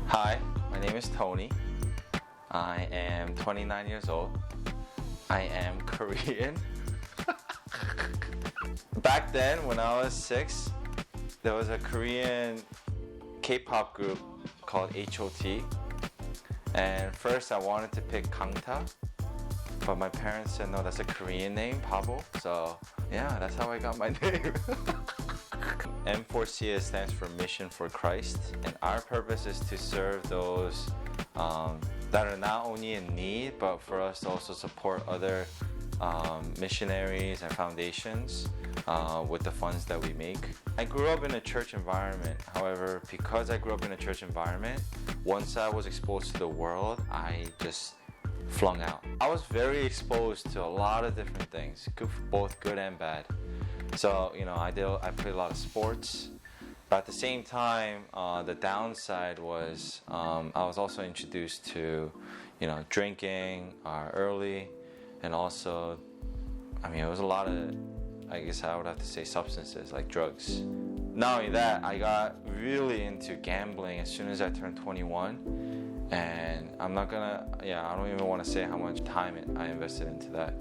Hi, my name is Tony. I am 29 years old. I am Korean. Back then, when I was 6, there was a Korean K-pop group called HOT. And first I wanted to pick Kangta, but my parents said no, that's a Korean name, Pabo. So yeah, that's how I got my name. M4C stands for Mission for Christ, and our purpose is to serve those that are not only in need, but for us to also support other missionaries and foundations with the funds that we make. I grew up in a church environment. However, because I grew up in a church environment, once I was exposed to the world, I just flung out. I was very exposed to a lot of different things, both good and bad. So, I played a lot of sports, but at the same time, the downside was I was also introduced to, drinking early, and also, it was a lot of, I guess I would have to say, substances like drugs. Not only that, I got really into gambling as soon as I turned 21, and I don't even want to say how much time I invested into that.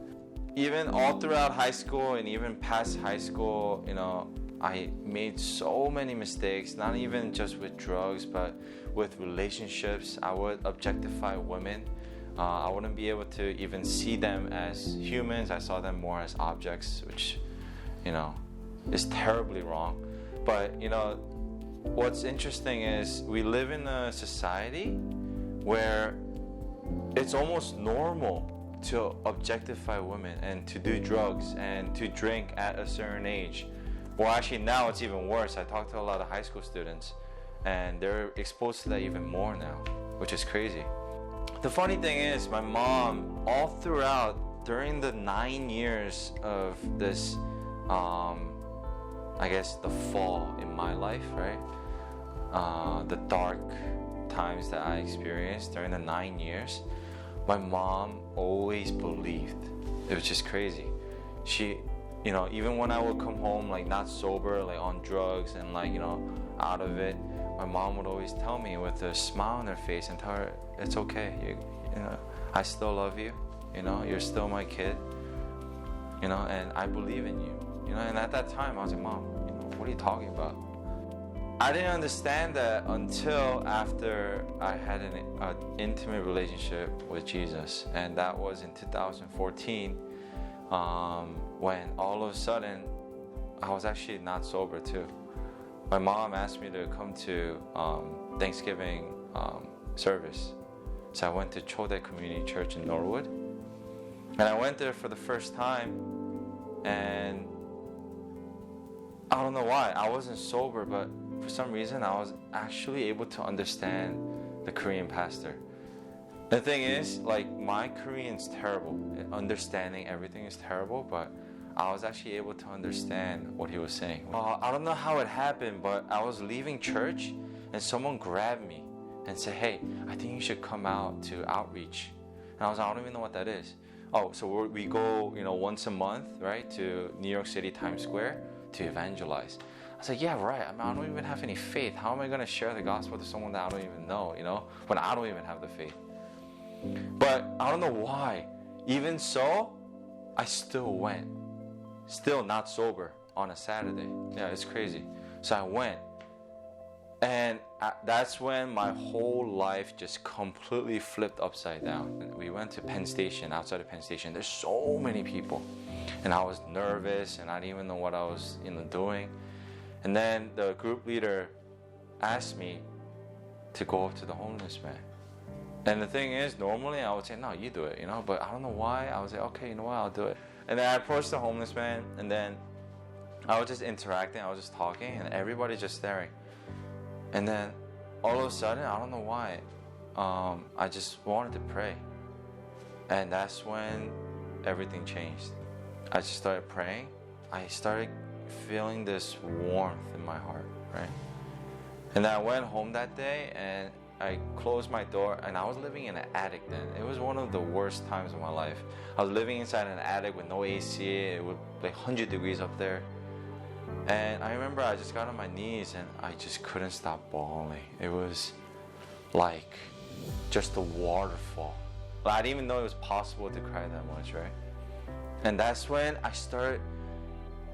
Even all throughout high school and even past high school, I made so many mistakes, not even just with drugs, but with relationships. I would objectify women. I wouldn't be able to even see them as humans. I saw them more as objects, which, is terribly wrong. But, what's interesting is we live in a society where it's almost normal to objectify women and to do drugs and to drink at a certain age. Well, actually now it's even worse. I talk to a lot of high school students and they're exposed to that even more now, which is crazy. The funny thing is, my mom, all throughout, during the 9 years of this, I guess the fall in my life, right? The dark times that I experienced during the 9 years, my mom always believed. It was just crazy. She, even when I would come home like not sober, like on drugs and out of it, my mom would always tell me with a smile on her face and tell her, it's okay, I still love you, you're still my kid, and I believe in you, and at that time I was like, Mom, what are you talking about? I didn't understand that until after I had an intimate relationship with Jesus, and that was in 2014, when all of a sudden I was actually not sober too. My mom asked me to come to Thanksgiving service, so I went to Chodae Community Church in Norwood, and I went there for the first time, and I don't know why, I wasn't sober, but for some reason, I was actually able to understand the Korean pastor. The thing is, my Korean's terrible. Understanding everything is terrible, but I was actually able to understand what he was saying. I don't know how it happened, but I was leaving church, and someone grabbed me and said, hey, I think you should come out to outreach. And I was like, I don't even know what that is. Oh, so we go, once a month, right, to New York City, Times Square, to evangelize. I was like, yeah, right. I don't even have any faith. How am I going to share the gospel to someone that I don't even know, when I don't even have the faith? But I don't know why. Even so, I still went. Still not sober on a Saturday. Yeah, it's crazy. So I went. And that's when my whole life just completely flipped upside down. We went to Penn Station, outside of Penn Station. There's so many people. And I was nervous, and I didn't even know what I was doing. And then the group leader asked me to go up to the homeless man. And the thing is, normally I would say, no, you do it, but I don't know why. I was like, okay, you know what, I'll do it. And then I approached the homeless man, and then I was just interacting, I was just talking, and everybody's just staring. And then all of a sudden, I don't know why, I just wanted to pray. And that's when everything changed. I just started praying. I started feeling this warmth in my heart, right? And I went home that day and I closed my door, and I was living in an attic then. It was one of the worst times of my life. I was living inside an attic with no AC. It was like 100 degrees up there. And I remember I just got on my knees and I just couldn't stop bawling. It was like just a waterfall. I didn't even know it was possible to cry that much, right? And that's when I start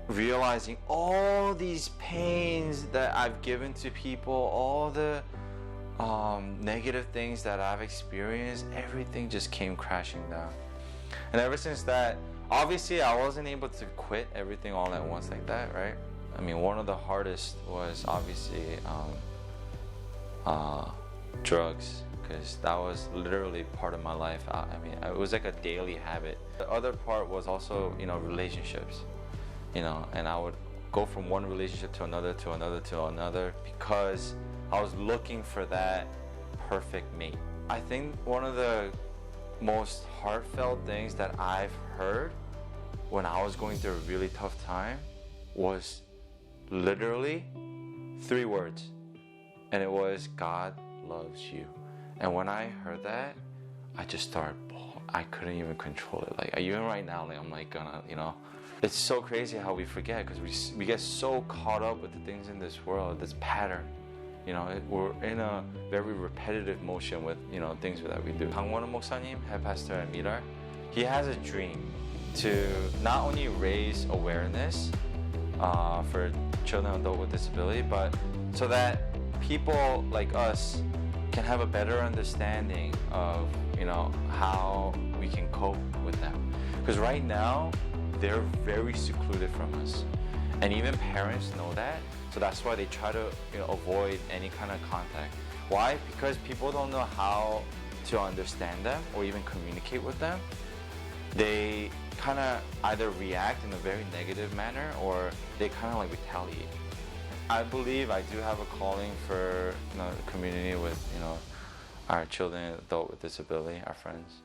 realizing all these pains that I've given to people, all the negative things that I've experienced, everything just came crashing down. And ever since that, obviously I wasn't able to quit everything all at once like that, right? I mean, one of the hardest was obviously drugs, because that was literally part of my life. I mean, it was like a daily habit. The other part was also, relationships, and I would go from one relationship to another, to another, to another, because I was looking for that perfect mate. I think one of the most heartfelt things that I've heard when I was going through a really tough time was literally 3 words, and it was, God loves you. And when I heard that, I just started, I couldn't even control it. Like, even right now, like, I'm like gonna, it's so crazy how we forget, because we get so caught up with the things in this world, this pattern. We're in a very repetitive motion with, things that we do. 강원우 목사님, head pastor at Mirar, he has a dream to not only raise awareness for children and adults with disability, but so that people like us can have a better understanding of, how we can cope with them. Because right now, they're very secluded from us. And even parents know that. So that's why they try to, avoid any kind of contact. Why? Because people don't know how to understand them or even communicate with them. They kind of either react in a very negative manner, or they kind of like retaliate. I believe I do have a calling for, the community with, our children and adults with disability, our friends.